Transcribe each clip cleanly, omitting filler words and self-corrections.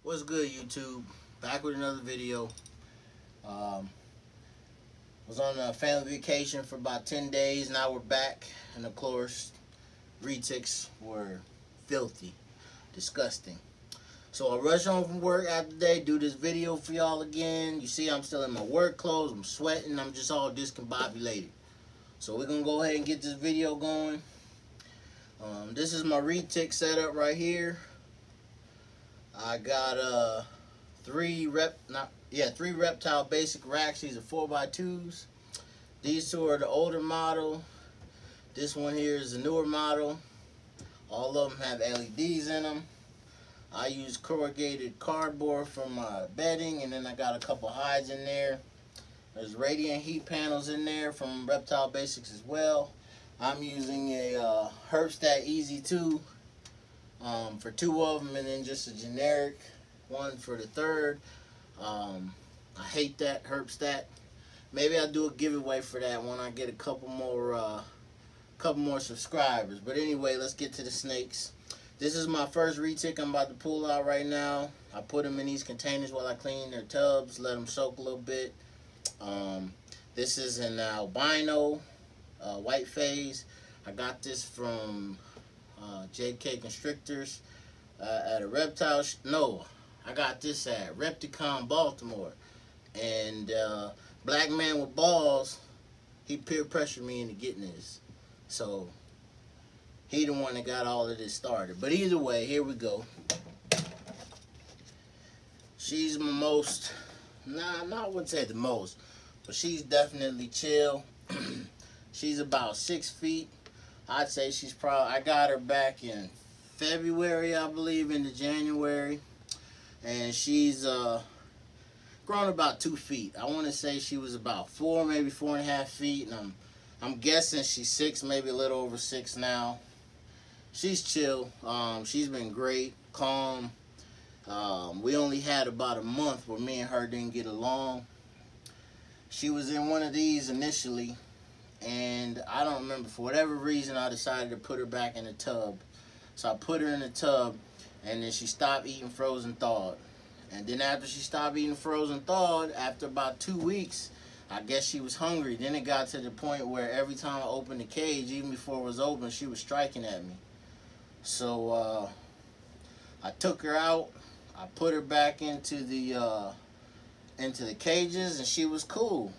What's good, YouTube? Back with another video. Was on a family vacation for about 10 days. Now we're back, and of course, Retics were filthy, disgusting. So I rush home from work after day, do this video for y'all again. You see, I'm still in my work clothes. I'm sweating. I'm just all discombobulated. So we're gonna go ahead and get this video going. This is my Retic setup right here. I got three Reptile basic racks. These are 4x2s. These two are the older model. This one here is the newer model. All of them have LEDs in them. I use corrugated cardboard for my bedding, and then I got a couple hides in there. There's radiant heat panels in there from Reptile Basics as well. I'm using a Herbstat Easy 2 for 2 of them, and then just a generic one for the third. I hate that Herbstat. Maybe I'll do a giveaway for that when I get a couple more subscribers. But anyway, let's get to the snakes. This is my first Retic I'm about to pull out right now. I put them in these containers while I clean their tubs, let them soak a little bit. This is an albino white phase. I got this from JK Constrictors at a reptile. I got this at Retic Baltimore. And Black Man with Balls, he peer pressured me into getting this. So he the one that got all of this started. But either way, here we go. She's my most, I wouldn't say the most, but she's definitely chill. She's about 6 feet. I'd say she's probably, I got her back in February, I believe, into January. And she's grown about 2 feet. I want to say she was about 4, maybe 4.5 feet. And I'm guessing she's 6, maybe a little over 6 now. She's chill. She's been great, calm. We only had about a month where me and her didn't get along. She was in one of these initially, and I don't remember, for whatever reason, I decided to put her back in the tub. So I put her in the tub, and then she stopped eating frozen thawed. And then after she stopped eating frozen thawed, after about 2 weeks, I guess she was hungry. Then it got to the point where every time I opened the cage, even before it was open, she was striking at me. So I took her out. I put her back into the cages, and she was cool.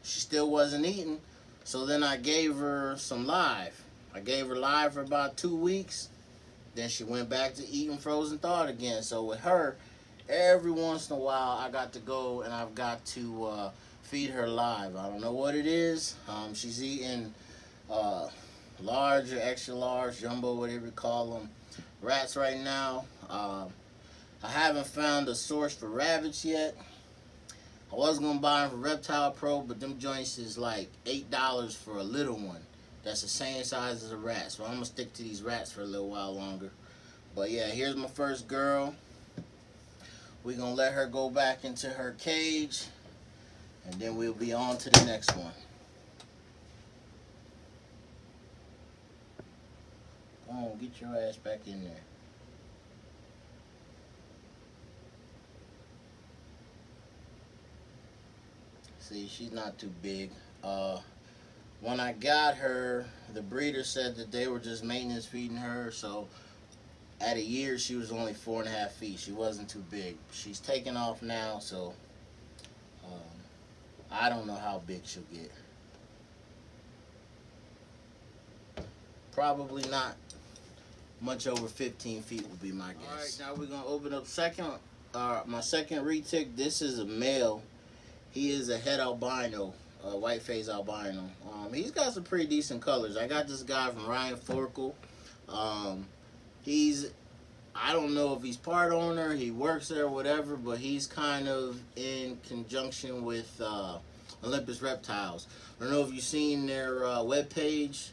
She still wasn't eating. So then I gave her some live. I gave her live for about 2 weeks. Then she went back to eating frozen thawed again. So with her, every once in a while, I got to go and I've got to feed her live. I don't know what it is. She's eating large or extra large, jumbo, whatever you call them, rats right now. I haven't found a source for rabbits yet. I was going to buy them for Reptile Pro, but them joints is like $8 for a little one. That's the same size as a rat. So I'm going to stick to these rats for a little while longer. But yeah, here's my first girl. We're going to let her go back into her cage, and then we'll be on to the next one. Come on, get your ass back in there. See, she's not too big. When I got her, the breeder said that they were just maintenance feeding her, so at a year she was only 4.5 feet. She wasn't too big. She's taking off now, so I don't know how big she'll get. Probably not much over 15 feet would be my guess. Alright, now we're going to open up my second Retic. This is a male. He is a het albino, white phase albino. He's got some pretty decent colors. I got this guy from Ryan Forkel. I don't know if he's part owner, he works there or whatever, but he's kind of in conjunction with Olympus Reptiles. I don't know if you've seen their webpage.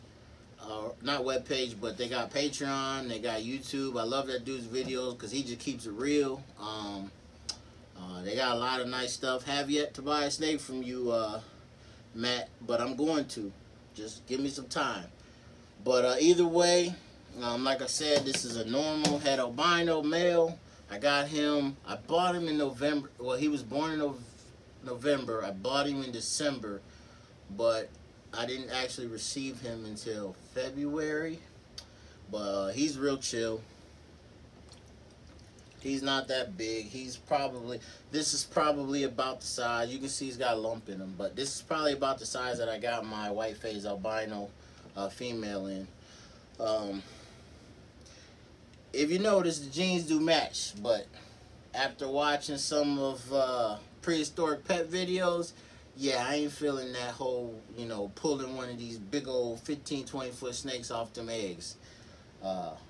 Not webpage, but they got Patreon, they got YouTube. I love that dude's videos because he just keeps it real. They got a lot of nice stuff. Have yet to buy a snake from you, Matt, but I'm going to. Just give me some time. But either way, like I said, this is a normal het albino male I got him. I bought him in November. Well, he was born in November. I bought him in December, but I didn't actually receive him until February. But he's real chill. He's not that big. This is probably about the size. You can see he's got a lump in him, but this is probably about the size that I got my white face albino female in. If you notice, the genes do match, but after watching some of prehistoric pet videos, yeah, I ain't feeling that whole, pulling one of these big old 15, 20-foot snakes off them eggs.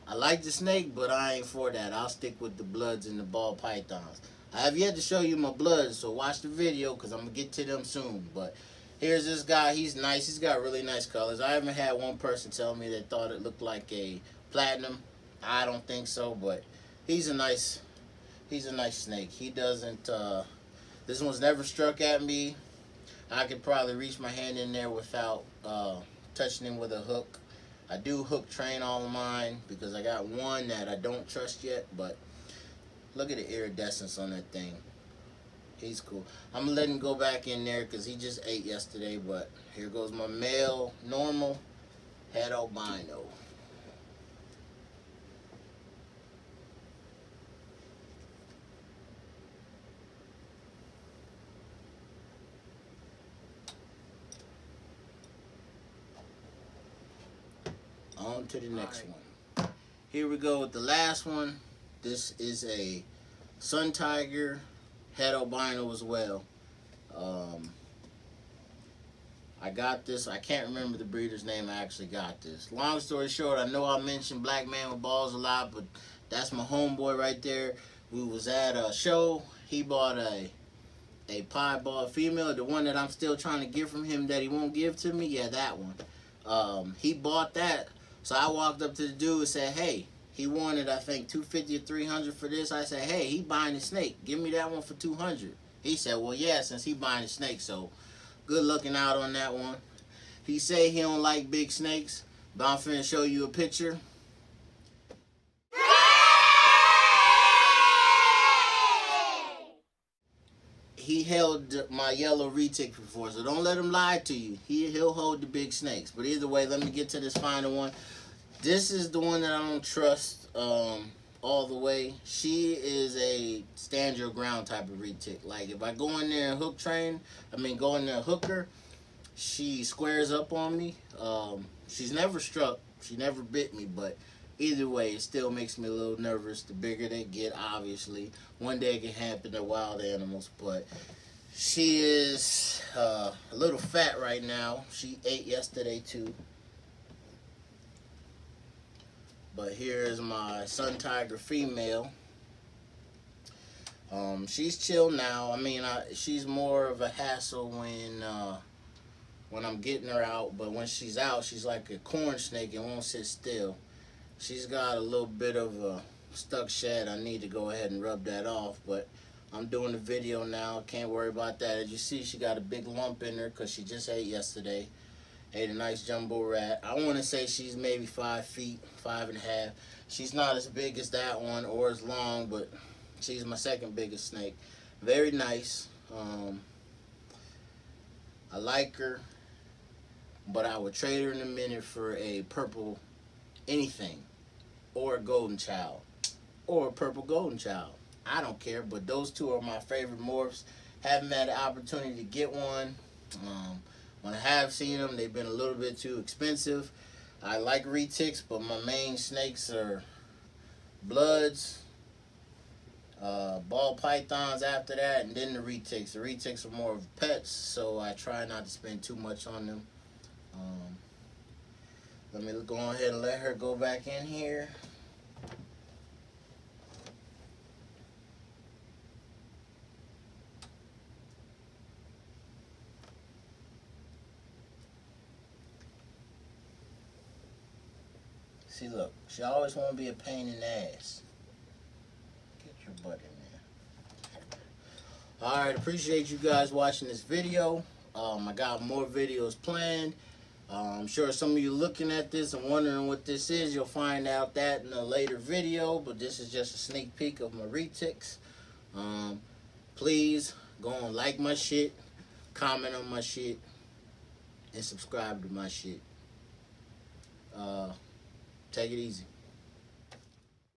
I like the snake, but I ain't for that. I'll stick with the bloods and the ball pythons. I have yet to show you my bloods, so watch the video because I'm going to get to them soon. But here's this guy. He's nice. He's got really nice colors. I haven't had one person tell me they thought it looked like a platinum. I don't think so, but he's a nice snake. He doesn't, this one's never struck at me. I could probably reach my hand in there without touching him with a hook. I do hook train all of mine because I got one that I don't trust yet, but look at the iridescence on that thing. He's cool. I'm going to let him go back in there because he just ate yesterday, but here goes my male normal head albino. On to the next one. Here we go with the last one. This is a sun tiger head albino as well. I got this. I can't remember the breeder's name. I actually got this. Long story short, I know I mentioned Black Man with Balls a lot, but that's my homeboy right there. We was at a show. He bought a piebald female, the one that I'm still trying to get from him that he won't give to me. Yeah, that one. He bought that. So I walked up to the dude and said, hey, he wanted, I think, $250 or $300 for this. I said, hey, he buying a snake. Give me that one for $200. He said, well, yeah, since he buying a snake, so good looking out on that one. He say he don't like big snakes, but I'm finna show you a picture. He held my yellow retic before, so don't let him lie to you. He'll hold the big snakes. But either way, let me get to this final one. This is the one that I don't trust all the way. She is a stand your ground type of retic. Like if I go in there and hook train, go in there and hook her, she squares up on me. She's never struck. She never bit me, but either way, it still makes me a little nervous. The bigger they get, obviously. One day it can happen to wild animals, but she is a little fat right now. She ate yesterday, too. But here's my sun tiger female. She's chill now. She's more of a hassle when I'm getting her out, but when she's out, she's like a corn snake and won't sit still. She's got a little bit of a stuck shed. I need to go ahead and rub that off, but I'm doing the video now. Can't worry about that. As you see, she got a big lump in her because she just ate yesterday. Ate a nice jumbo rat. I want to say she's maybe 5 feet, 5.5. She's not as big as that one or as long, but she's my second biggest snake. Very nice. I like her, but I would trade her in a minute for a purple anything, or a golden child, or a purple golden child. I don't care, but those two are my favorite morphs. Haven't had the opportunity to get one. When I have seen them, they've been a little bit too expensive. I like retics, but my main snakes are bloods, ball pythons after that, and then the retics. The retics are more of pets, so I try not to spend too much on them. Let me go ahead and let her go back in here. See, look, she always want to be a pain in the ass. Get your butt in there. Alright, appreciate you guys watching this video. I got more videos planned. I'm sure some of you looking at this and wondering what this is. You'll find out that in a later video, but this is just a sneak peek of my Retics. Please go and like my shit, comment on my shit, and subscribe to my shit. Take it easy.